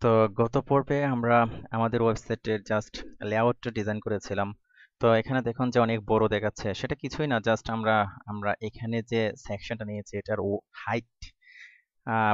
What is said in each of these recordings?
তো গত পর্বে আমরা আমাদের ওয়েবসাইটের জাস্ট লেআউটটা ডিজাইন করেছিলাম। তো এখানে দেখুন যে অনেক বড় দেখাচ্ছে, সেটা কিছুই না, জাস্ট আমরা আমরা এখানে যে সেকশনটা নিয়েছি এটার হাইট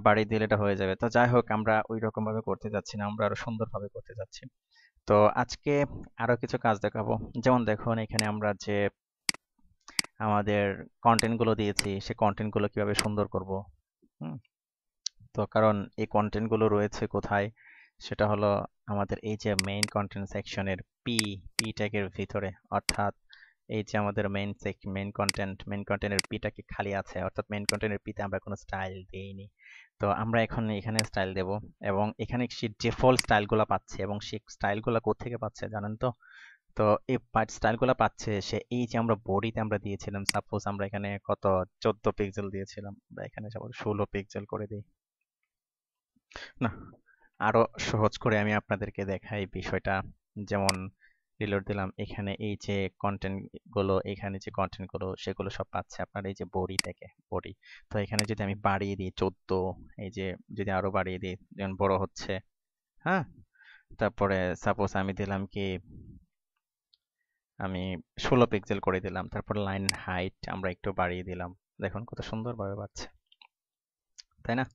বাড়িয়ে দিলে এটা হয়ে যাবে। তো যাই হোক, আমরা ওই রকম ভাবে করতে যাচ্ছি না, আমরা আরো সুন্দরভাবে করতে যাচ্ছি। তো আজকে আরো কিছু কাজ দেখাবো। যেমন দেখুন এখানে আমরা যে আমাদের কন্টেন্ট গুলো দিয়েছি, সেই কন্টেন্ট গুলো কিভাবে সুন্দর করব। হুম তো কারণ এই কন্টেন্ট গুলো রয়েছে কোথায়, সেটা হলো আমাদের এই যে মেইন কন্টেন্ট সেকশনের পি ট্যাগের ভিতরে। অর্থাৎ এই যে আমাদের মেইন কন্টেন্টের পিটা কি খালি আছে, অর্থাৎ মেইন কন্টেন্টের পিতে আমরা কোনো স্টাইল দেইনি। তো আমরা এখন এখানে স্টাইল দেব, এবং এখানে সে ডিফল্ট স্টাইলগুলো পাচ্ছে, এবং সেই স্টাইলগুলো কোত্থেকে পাচ্ছে জানেন তো? তো এই স্টাইলগুলো পাচ্ছে সে এই যে আমরা বডিতে আমরা দিয়েছিলাম, সাপোজ আমরা এখানে কত 14 পিক্সেল দিয়েছিলাম, আমরা এখানে 16 পিক্সেল করে দিই। না, আরো সহজ করে আমি আপনাদেরকে দেখাই বিষয়টা। যেমন রিলোড দিলাম, এখানে এই যে কন্টেন্ট গুলো, এখানে যে কন্টেন্ট গুলো সেগুলো সব পাচ্ছে আপনার এই যে বডি থেকে। বডি, তো এখানে যদি আমি বাড়িয়ে দিই 14, এই যে যদি আরো বাড়িয়ে দিই যেমন বড় হচ্ছে। হ্যাঁ, তারপরে সাপোজ আমি দিলাম কি, আমি 16 পিক্সেল করে দিলাম। তারপর লাইন হাইট আমরা একটু বাড়িয়ে দিলাম, দেখুন কত সুন্দরভাবে পাচ্ছে, তাই না?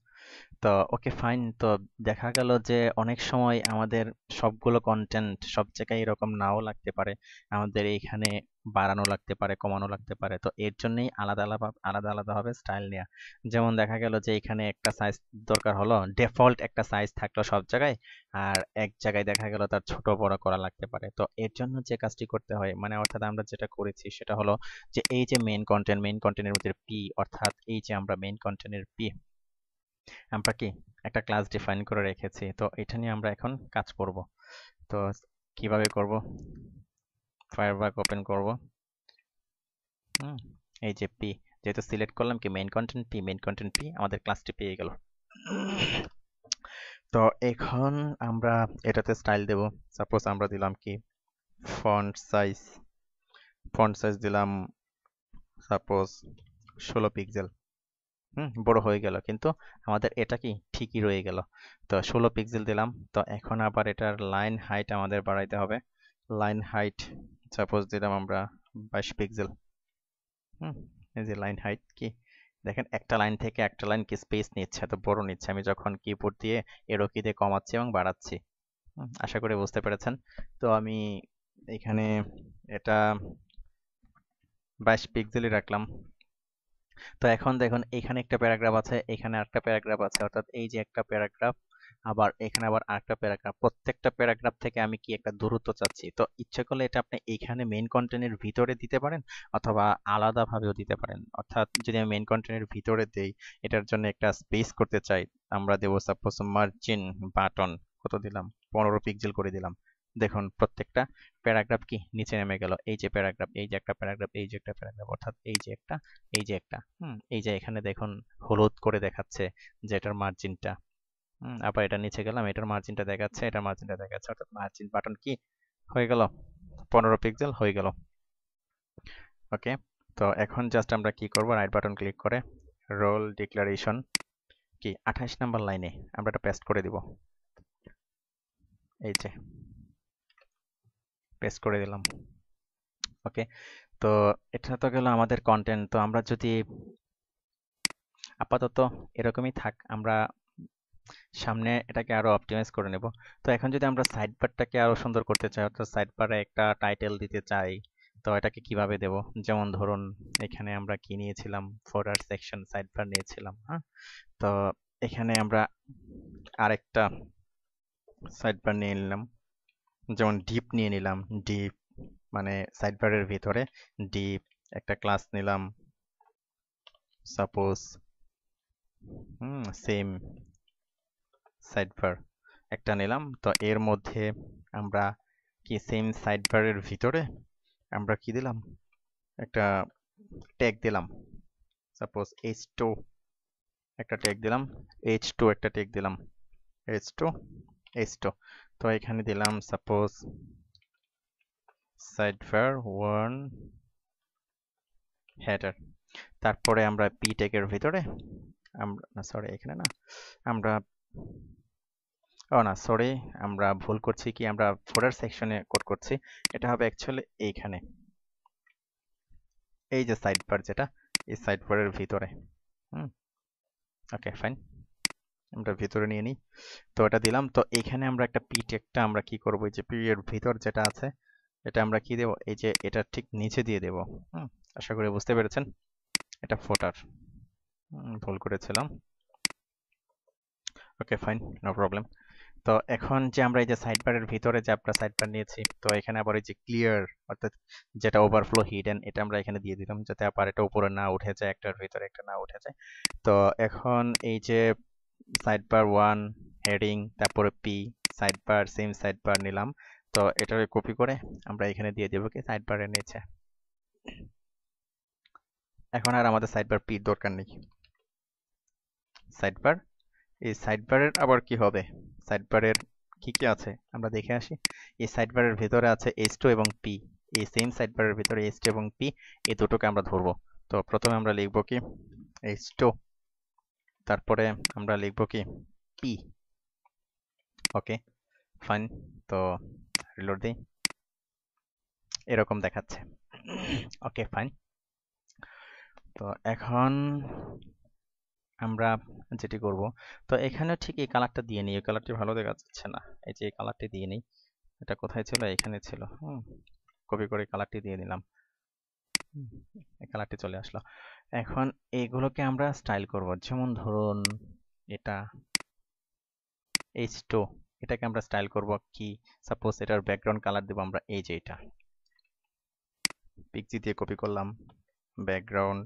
তো ওকে ফাইন। তো দেখা গেল যে অনেক সময় আমাদের সবগুলো কন্টেন্ট সব জায়গায় এরকম নাও লাগতে পারে, আমাদের এইখানে বাড়ানো লাগতে পারে, কমানো লাগতে পারে। তো এর জন্যই আলাদা আলাদা ভাবে স্টাইল নেওয়া। যেমন দেখা গেল যে এখানে একটা সাইজ দরকার হলো, ডিফল্ট একটা সাইজ থাকলো সব জায়গায়, আর এক জায়গায় দেখা গেল তার ছোট বড় করা লাগতে পারে। তো এর জন্য যে কাজটি করতে হয়, মানে অর্থাৎ আমরা যেটা করেছি সেটা হলো যে এই যে মেইন কন্টেন্টের ভিতরে পি, অর্থাৎ এই যে আমরা মেইন কন্টেন্টের পি আমরা কি একটা ক্লাস ডিফাইন করে রেখেছি। তো এটা নিয়ে আমরা এখন কাজ করব। তো কিভাবে করব? ফায়ারবাগ ওপেন করব। হুম এই যে পি, যেহেতু সিলেক্ট করলাম কি মেইন কন্টেন্ট পি, আমাদের ক্লাসটি পেয়ে গেল। তো এখন আমরা এটাতে স্টাইল দেব। সাপোজ আমরা দিলাম কি ফন্ট সাইজ, দিলাম সাপোজ 16 পিক্সেল। বড় হয়ে গেল, কিন্তু আমাদের এটা কি ঠিকই রয়ে গেল। তো 16 পিক্সেল দিলাম। তো এখন আবার এটার লাইন হাইট আমাদের বাড়াইতে হবে। লাইন হাইট সাপোজ দিলাম আমরা 22 পিক্সেল। হুম এই যে লাইন হাইট কি দেখেন, একটা লাইন থেকে একটা লাইন কি স্পেস নিচ্ছে, এত বড় নিচ্ছে আমি যখন কিবোর্ড দিয়ে এরো কি দিয়ে কমাচ্ছি এবং বাড়াচ্ছি। আশা করি বুঝতে পেরেছেন। তো আমি এখানে এটা 22 পিক্সেলই রাখলাম। তো এখন দেখুন এখানে একটা প্যারাগ্রাফ আছে, এখানে আরেকটা প্যারাগ্রাফ আছে, অর্থাৎ এই যে একটা প্যারাগ্রাফ, আবার এখানে আবার আরেকটা প্যারাগ্রাফ। প্রত্যেকটা প্যারাগ্রাফ থেকে আমি কি একটা দূরত্ব চাচ্ছি। তো ইচ্ছে করলে এটা আপনি এখানে মেইন কন্টেন্টের ভিতরে দিতে পারেন, অথবা আলাদাভাবেও দিতে পারেন। অর্থাৎ যদি আমি মেইন কন্টেন্টের ভিতরে দেই, এটার জন্য একটা স্পেস করতে চাই, আমরা দেবো সাপোজ মার্জিন বাটন, কত দিলাম, 15 পিক্সেল করে দিলাম। দেখুন প্রত্যেকটা প্যারাগ্রাফ কি নিচে নেমে গেল। এই যে প্যারাগ্রাফ, এই যে একটা প্যারাগ্রাফ, এই যে একটা প্যারাগ্রাফ, অর্থাৎ এই যে একটা, এই যে একটা, এই যে এখানে দেখুন হলুদ করে দেখাচ্ছে যে এটার মার্জিনটা। আবার এটা নিচে গেলাম, এটার মার্জিনটা দেখাচ্ছে, এটার মার্জিনটা দেখাচ্ছে, অর্থাৎ মার্জিন বাটন কি হয়ে গেল, 15 পিক্সেল হয়ে গেল। ওকে, তো এখন জাস্ট আমরা কি করব, রাইট বাটন ক্লিক করে রোল ডিক্লারেশন কি 28 নম্বর লাইনে আমরা এটা পেস্ট করে দিব। এই যে পেস্ট করে দিলাম। ওকে, তো এটা তো গেল আমাদের কন্টেন্ট। তো আমরা যদি আপাতত এরকমই থাক, আমরা সামনে এটাকে আরো অপটিমাইজ করে নেব। তো এখন যদি আমরা সাইড বারটাকে আরো সুন্দর করতে চাই, অর্থাৎ সাইড বারে একটা টাইটেল দিতে চাই, তো এটাকে কিভাবে দেব? যেমন ধরুন এখানে আমরা কি নিয়েছিলাম, ফোল্ডার সেকশন সাইড বার নিয়েছিলাম। হ্যাঁ, তো এখানে আমরা আরেকটা সাইড বার নিয়ে নিলাম, যেমন ডিপ নিয়ে নিলাম। ডিপ মানে সাইড বারের ভিতরে ডিপ একটা ক্লাস নিলাম, সাপোজ সেম সাইড বার একটা নিলাম। তো এর মধ্যে আমরা কি সেম সাইড বারের ভিতরে আমরা কি দিলাম, একটা ট্যাগ দিলাম, সাপোজ h2 একটা ট্যাগ দিলাম, h2 একটা ট্যাগ দিলাম, h2 h2। তো এখানে দিলাম সাপোজ সাইড বার 1 হেডার। তারপরে আমরা p ট্যাগের ভিতরে আমরা, না সরি এখানে না, আমরা ও না, সরি, আমরা ভুল করছি, কি আমরা ফোল্ডার সেকশনে কোড করছি। এটা হবে অ্যাকচুয়ালি এইখানে, এই যে সাইড বার যেটা, এই সাইড বারের ভিতরে। হুম, ওকে ফাইন, আমরা ভিতরে নিয়ে নিই। তো এটা দিলাম। তো এখানে আমরা একটা পি টেকটা আমরা কি করব, এই যে পি এর ভিতর যেটা আছে এটা আমরা কি দেব, এই যে এটা ঠিক নিচে দিয়ে দেব। হুম, আশা করি বুঝতে পেরেছেন। এটা ফোটার, ভুল করেছিলাম। Okay fine, no problem. তো এখন যে আমরা এই যে সাইড বারের ভিতরে যে আমরা সাইড বার নিয়েছি, তো এখানে আবার এই যে ক্লিয়ার, অর্থাৎ যেটা ওভারফ্লো হিডেন, এটা আমরা এখানে দিয়ে দিলাম যাতে আবার এটা উপরে না উঠে যায়, একটার ভিতরে একটা না উঠে যায়। তো এখন এই যে সাইড বার ওয়ান হেডিং, তারপরে P side bar, same side bar নিলাম। তো এটাকে কপি করে আমরা এখানে দিয়ে দেবো কি সাইড বারের নিচে। এখন আর আমাদের সাইড বার পি দরকার নেই। সাইড বার, এই সাইড বারের আবার কি হবে, সাইড বারের কি কি আছে আমরা দেখে আসি। এই সাইড বারের ভিতরে আছে H2 এবং P। এই সেম সাইড বারের ভিতরে H2 এবং P, এই দুটোকে আমরা ধরবো। তো প্রথমে আমরা লিখবো কি H2, তারপরে আমরা লিখবো কি P। ওকে ফাইন, তো রিলোড দিই, এরকম দেখাচ্ছে। Okay fine. তো এখন আমরা যেটি করব, তো এখানে ঠিক এই কালারটা দিয়ে নিই, এই কালারটি ভালো দেখা যাচ্ছে না, এই যে এই কালারটি দিয়ে নিই। এটা কোথায় ছিল, এখানে ছিল। কপি করে কালারটি দিয়ে দিলাম। হুম, এই কালারটি চলে আসলো। এখন এইগুলোকে আমরা স্টাইল করব, যেমন ধরুন এটা H2, এটাকে আমরা স্টাইল করব কি, সাপোজ এটার ব্যাকগ্রাউন্ড কালার দেব আমরা এই যে এটা, পিক্সি দিয়ে কপি করলাম ব্যাকগ্রাউন্ড,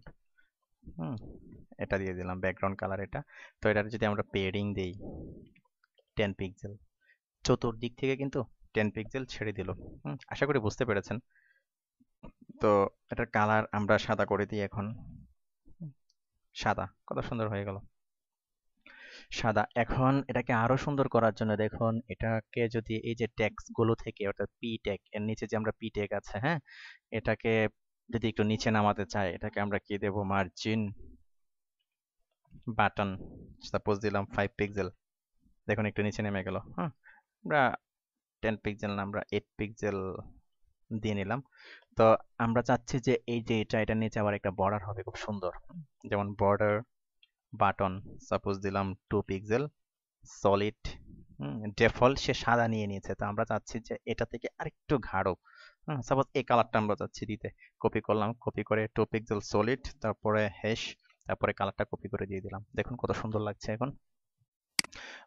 হুম, এটা দিয়ে দিলাম ব্যাকগ্রাউন্ড কালার এটা। তো এটার যদি আমরা পেডিং দেই 10 পিক্সেল, চতুর্দিক থেকে কিন্তু 10 পিক্সেল ছেড়ে দিল। আশা করি বুঝতে পেরেছেন। তো এটার কালার আমরা সাদা করে দিই এখন। হুম, সাদা, কত সুন্দর হয়ে গেল সাদা। এখন এটাকে আরো সুন্দর করার জন্য দেখুন, এটাকে যদি এই যে ট্যাগস গুলো থেকে, অর্থাৎ পি ট্যাগ এর নিচে যে আমরা পি ট্যাগ আছে, হ্যাঁ, এটাকে যদি একটু নিচে নামাতে চাই, এটাকে আমরা কি দেব, মার্জিন বাটন, সাপোজ দিলাম 5 পিক্সেল, দেখুন একটু নিচে নেমে গেল। হ্যাঁ, আমরা 10 পিক্সেল না, আমরা 8 পিক্সেল দিয়ে নিলাম। তো আমরা চাচ্ছি যে এই যে এটার নিচে আবার একটা বর্ডার হবে খুব সুন্দর, যেমন বর্ডার বাটন, সাপোজ দিলাম 2 পিক্সেল সলিড। ডিফল্ট সে সাদা নিয়ে নিয়েছে, তো আমরা চাচ্ছি যে এটা থেকে আরেকটু গাঢ়, সাপোজ এই কালারটা আমরা চাচ্ছি দিতে। কপি করলাম, কপি করে 2 পিক্সেল সলিড, তারপরে হ্যাশ, তারপরে কালারটা কপি করে দিয়ে দিলাম, দেখুন কত সুন্দর লাগছে এখন।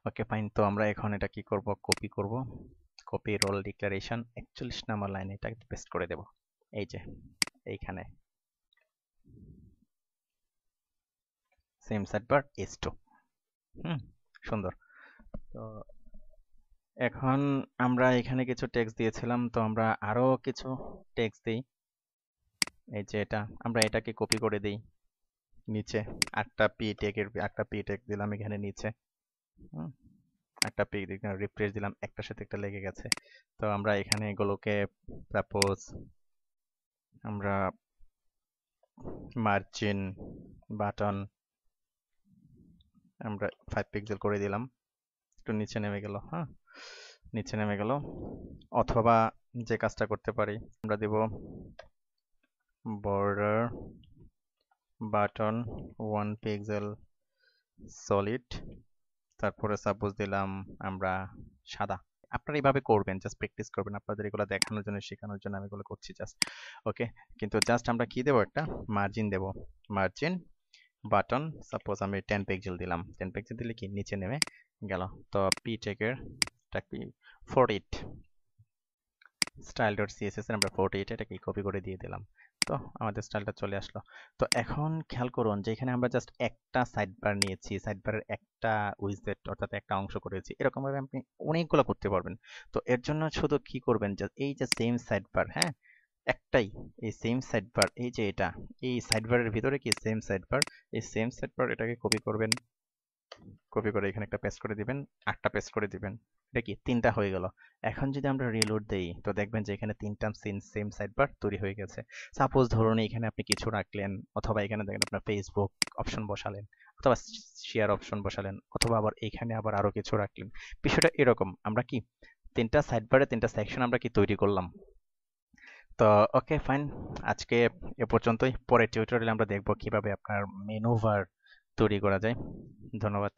ওকে ফাইন, তো আমরা এখন এটা কি করব, কপি করব, কপি রোল ডিক্লারেশন 41 নাম্বার লাইনে এটা পেস্ট করে দেব, এই যে এইখানে সেম সাইড বার S2। সুন্দর। তো এখন আমরা এখানে কিছু টেক্সট দিয়েছিলাম, তো আমরা আরো কিছু টেক্সট দিই। এই যে এটা, আমরা এটাকে কপি করে দিই নিচে, একটা পি টেক দিলাম এখানে নিচে। হুম, একটা পি দিলাম, রিফ্রেশ দিলাম, একটার সাথে একটা লেগে গেছে। তো আমরা এখানে এগুলোকে সাপোজ আমরা মার্জিন বাটন আমরা 5 পিক্সেল করে দিলাম, একটু নিচে নেমে গেল। হ্যাঁ, নিচে নেমে গেল। অথবা যে কাজটা করতে পারি, আমরা দেব বর্ডার বাটন 1 পিক্সেল সলিড, তারপরে সাপোজ দিলাম আমরা সাদা। আপনারা এইভাবে করবেন, জাস্ট প্র্যাকটিস করবেন, আপনাদের এগুলো দেখানোর জন্য শেখানোর জন্য আমি এগুলো করছি জাস্ট। ওকে, কিন্তু জাস্ট আমরা কি দেবো, একটা মার্জিন দেব, মার্জিন বাটন, সাপোজ আমি 10 পিক্সেল দিলাম, 10 পিক্সেল দিলে কি নিচে নেমে গেল। তো পি টেকের কি 48 style.css এর আমরা 48 এটাকে কপি করে দিয়ে দিলাম। তো আমাদের স্টাইলটা চলে আসলো। তো এখন খেয়াল করুন যে এখানে আমরা জাস্ট একটা সাইড বার নিয়েছি, সাইড বারের একটা উইজেট, অর্থাৎ একটা অংশ করেছি। এরকম ভাবে আপনি অনেকগুলো করতে পারবেন। তো এর জন্য শুধু কি করবেন, যে এই যে সেম সাইড বার, হ্যাঁ, একটাই, এই সেম সাইড বার, এই যে এটা, এই সাইড বারের ভিতরে কি সেম সাইড বার, এই সেম সাইড বার এটাকে কপি করবেন, কপি করে এখানে একটা পেস্ট করে দিবেন, একটা পেস্ট করে দিবেন, এটা কি তিনটা হয়ে গেল। এখন যদি আমরা রিলোড দেই, তো দেখবেন যে এখানে তিনটা সেম সাইড বার তৈরি হয়ে গেছে। সাপোজ ধরুন এখানে আপনি কিছু রাখলেন, অথবা এখানে দেখেন আপনার ফেসবুক অপশন বসালেন, অথবা শেয়ার অপশন বসালেন, অথবা আবার এখানে আবার আরো কিছু রাখলেন। বিষয়টা এরকম, আমরা কি তিনটা সাইড বারে তিনটা সেকশন আমরা কি তৈরি করলাম। তো ওকে ফাইন, আজকে এ পর্যন্তই। পরের টিউটোরিয়ালে আমরা দেখব কিভাবে আপনার মেনু বার তৈরি করা যায়। ধন্যবাদ।